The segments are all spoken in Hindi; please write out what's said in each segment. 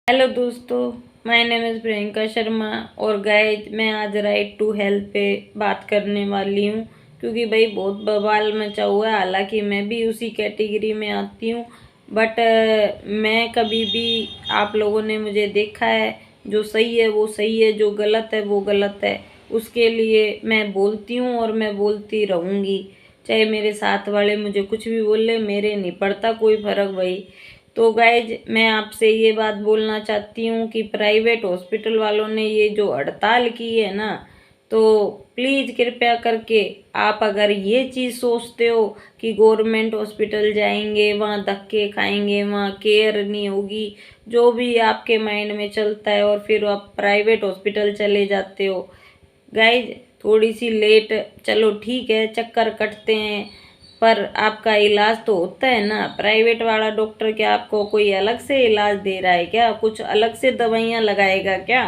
हेलो दोस्तों, my name is Priyanka Sharma. और गाइज मैं आज राइट टू हेल्थ पे बात करने वाली हूँ, क्योंकि भाई बहुत बवाल मचा हुआ है। हालांकि मैं भी उसी कैटेगरी में आती हूँ, बट मैं कभी भी, आप लोगों ने मुझे देखा है, जो सही है वो सही है, जो गलत है वो गलत है। उसके लिए मैं बोलती हूँ और मैं बोलती रहूँगी, चाहे मेरे साथ वाले मुझे कुछ भी बोले, मेरे नहीं पड़ता कोई फर्क भाई। तो गाइज मैं आपसे ये बात बोलना चाहती हूँ कि प्राइवेट हॉस्पिटल वालों ने ये जो हड़ताल की है ना, तो प्लीज़ कृपया करके आप अगर ये चीज़ सोचते हो कि गवर्नमेंट हॉस्पिटल जाएंगे वहाँ धक्के खाएंगे, वहाँ केयर नहीं होगी, जो भी आपके माइंड में चलता है, और फिर आप प्राइवेट हॉस्पिटल चले जाते हो। गाइज थोड़ी सी लेट, चलो ठीक है, चक्कर कटते हैं, पर आपका इलाज तो होता है ना। प्राइवेट वाला डॉक्टर क्या आपको कोई अलग से इलाज दे रहा है क्या? कुछ अलग से दवाइयाँ लगाएगा क्या?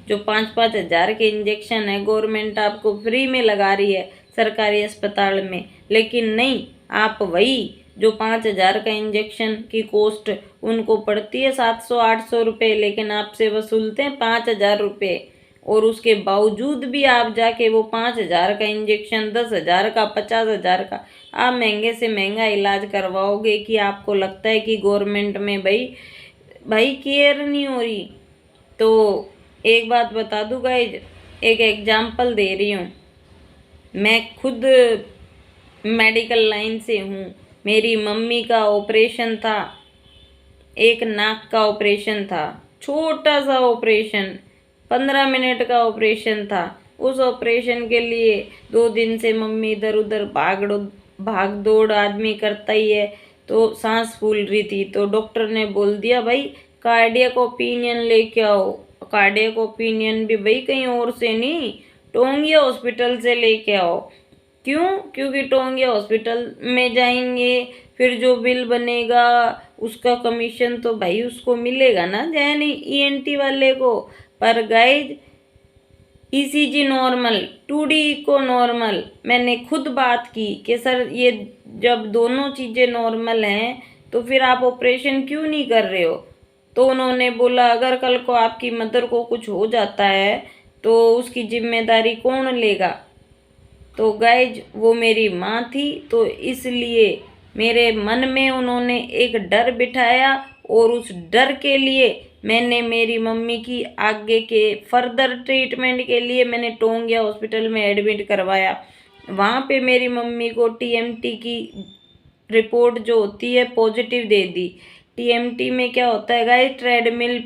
जो 5-5 हज़ार के इंजेक्शन है गवर्नमेंट आपको फ्री में लगा रही है सरकारी अस्पताल में, लेकिन नहीं, आप वही जो 5 हज़ार का इंजेक्शन की कॉस्ट उनको पड़ती है 700-800 रुपये, लेकिन आपसे वसूलते हैं 5 हज़ार रुपये। और उसके बावजूद भी आप जाके वो 5 हज़ार का इंजेक्शन, 10 हज़ार का, 50 हज़ार का, आप महंगे से महंगा इलाज करवाओगे कि आपको लगता है कि गवर्नमेंट में भाई भाई केयर नहीं हो रही। तो एक बात बता दूँ गाइज, एक एग्जाम्पल दे रही हूँ। मैं खुद मेडिकल लाइन से हूँ। मेरी मम्मी का ऑपरेशन था, एक नाक का ऑपरेशन था, छोटा सा ऑपरेशन, 15 मिनट का ऑपरेशन था। उस ऑपरेशन के लिए 2 दिन से मम्मी इधर उधर भाग दौड़ आदमी करता ही है, तो सांस फूल रही थी। तो डॉक्टर ने बोल दिया भाई कार्डियक ओपिनियन लेके आओ। कार्डियक ओपिनियन भी भाई कहीं और से नहीं, टोंगिया हॉस्पिटल से लेके आओ। क्यों? क्योंकि टोंगिया हॉस्पिटल में जाएंगे, फिर जो बिल बनेगा उसका कमीशन तो भाई उसको मिलेगा ना, जैन ईएनटी वाले को। पर गाइज ईसीजी नॉर्मल, 2D को नॉर्मल, मैंने खुद बात की कि सर ये जब दोनों चीज़ें नॉर्मल हैं तो फिर आप ऑपरेशन क्यों नहीं कर रहे हो? तो उन्होंने बोला अगर कल को आपकी मदर को कुछ हो जाता है तो उसकी जिम्मेदारी कौन लेगा? तो गाइज वो मेरी माँ थी, तो इसलिए मेरे मन में उन्होंने एक डर बिठाया, और उस डर के लिए मैंने मेरी मम्मी की आगे के फर्दर ट्रीटमेंट के लिए मैंने टोंगिया हॉस्पिटल में एडमिट करवाया। वहाँ पे मेरी मम्मी को टीएमटी की रिपोर्ट जो होती है पॉजिटिव दे दी। टीएमटी में क्या होता है गाइस, ट्रेडमिल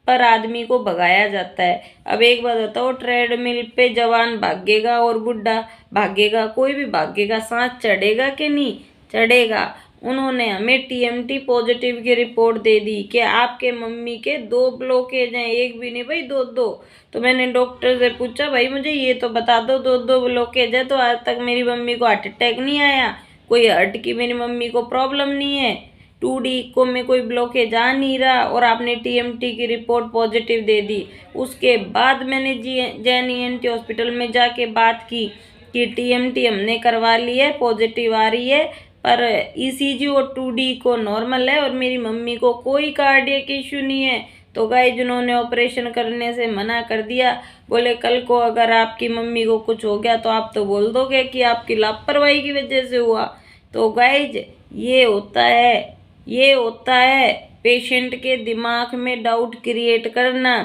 पर आदमी को भगाया जाता है। अब एक बात बताओ, ट्रेडमिल पे जवान भागेगा और बुढ़ा भागेगा, कोई भी भागेगा, सांस चढ़ेगा कि नहीं चढ़ेगा? उन्होंने हमें टीएमटी पॉजिटिव की रिपोर्ट दे दी कि आपके मम्मी के 2 ब्लॉकेज हैं, एक भी नहीं भाई, 2-2। तो मैंने डॉक्टर से पूछा भाई मुझे ये तो बता दो, 2-2 ब्लॉकेज है तो आज तक मेरी मम्मी को हार्ट अटैक नहीं आया, कोई हार्ट की मेरी मम्मी को प्रॉब्लम नहीं है, 2D को में कोई ब्लॉकेज आ नहीं रहा, और आपने टीएमटी की रिपोर्ट पॉजिटिव दे दी। उसके बाद मैंने जैन ईएनटी हॉस्पिटल में जाके बात की कि टीएमटी हमने करवा ली है, पॉजिटिव आ रही है, पर ईसीजी और 2D को नॉर्मल है, और मेरी मम्मी को कोई कार्डियक इश्यू नहीं है। तो गाइस उन्होंने ऑपरेशन करने से मना कर दिया। बोले कल को अगर आपकी मम्मी को कुछ हो गया तो आप तो बोल दोगे कि आपकी लापरवाही की वजह से हुआ। तो गाइज ये होता है पेशेंट के दिमाग में डाउट क्रिएट करना।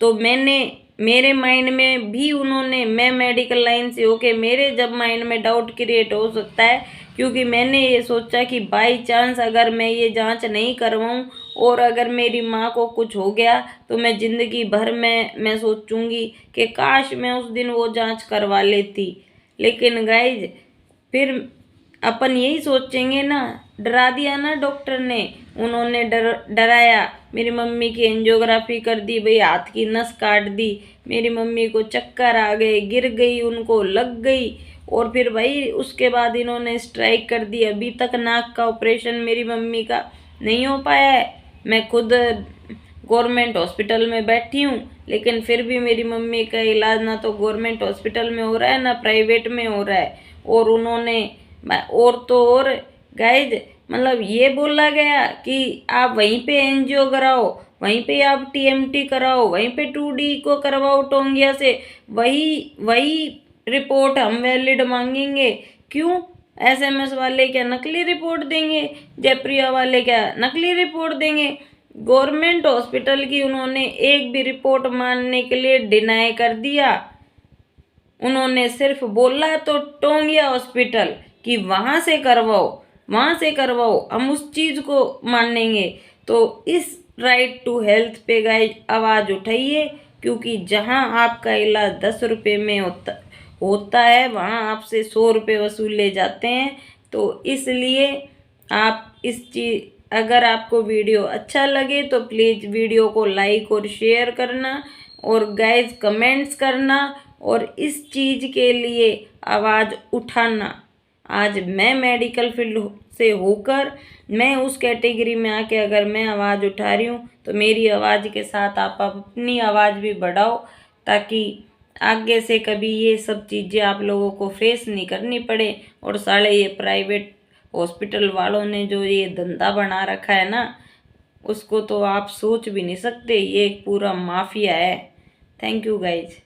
तो मेरे माइंड में भी उन्होंने, मैं मेडिकल लाइन से होके मेरे जब माइंड में डाउट क्रिएट हो सकता है, क्योंकि मैंने ये सोचा कि बाई चांस अगर मैं ये जांच नहीं करवाऊँ और अगर मेरी माँ को कुछ हो गया तो मैं ज़िंदगी भर में मैं सोचूंगी कि काश मैं उस दिन वो जांच करवा लेती। लेकिन गाइज फिर अपन यही सोचेंगे ना, डरा दिया ना डॉक्टर ने, उन्होंने डराया, मेरी मम्मी की एंजियोग्राफी कर दी भाई, हाथ की नस काट दी, मेरी मम्मी को चक्कर आ गए, गिर गई, उनको लग गई, और फिर भाई उसके बाद इन्होंने स्ट्राइक कर दी। अभी तक नाक का ऑपरेशन मेरी मम्मी का नहीं हो पाया है। मैं खुद गवर्नमेंट हॉस्पिटल में बैठी हूँ, लेकिन फिर भी मेरी मम्मी का इलाज ना तो गवर्नमेंट हॉस्पिटल में हो रहा है ना प्राइवेट में हो रहा है। और उन्होंने, और तो और गाइज मतलब ये बोला गया कि आप वहीं पे एनजीओ कराओ, वहीं पे आप टीएमटी कराओ, वहीं पे 2D को करवाओ टोंगिया से, वही वही रिपोर्ट हम वैलिड मांगेंगे। क्यों? एसएमएस वाले क्या नकली रिपोर्ट देंगे? जयप्रिया वाले क्या नकली रिपोर्ट देंगे? गवर्नमेंट हॉस्पिटल की उन्होंने एक भी रिपोर्ट मानने के लिए डिनाई कर दिया। उन्होंने सिर्फ बोला तो टोंगिया हॉस्पिटल कि वहाँ से करवाओ, वहाँ से करवाओ, हम उस चीज़ को मानेंगे। तो इस राइट टू हेल्थ पे गाइस आवाज़ उठाइए, क्योंकि जहाँ आपका इलाज 10 रुपये में होता है वहाँ आपसे 100 रुपये वसूले जाते हैं। तो इसलिए आप इस चीज़, अगर आपको वीडियो अच्छा लगे तो प्लीज़ वीडियो को लाइक और शेयर करना, और गाइस कमेंट्स करना, और इस चीज़ के लिए आवाज़ उठाना। आज मैं मेडिकल फील्ड से होकर मैं उस कैटेगरी में आके अगर मैं आवाज़ उठा रही हूँ, तो मेरी आवाज़ के साथ आप अपनी आवाज़ भी बढ़ाओ, ताकि आगे से कभी ये सब चीज़ें आप लोगों को फेस नहीं करनी पड़े। और साले ये प्राइवेट हॉस्पिटल वालों ने जो ये धंधा बना रखा है ना, उसको तो आप सोच भी नहीं सकते, ये एक पूरा माफिया है। Thank you guys.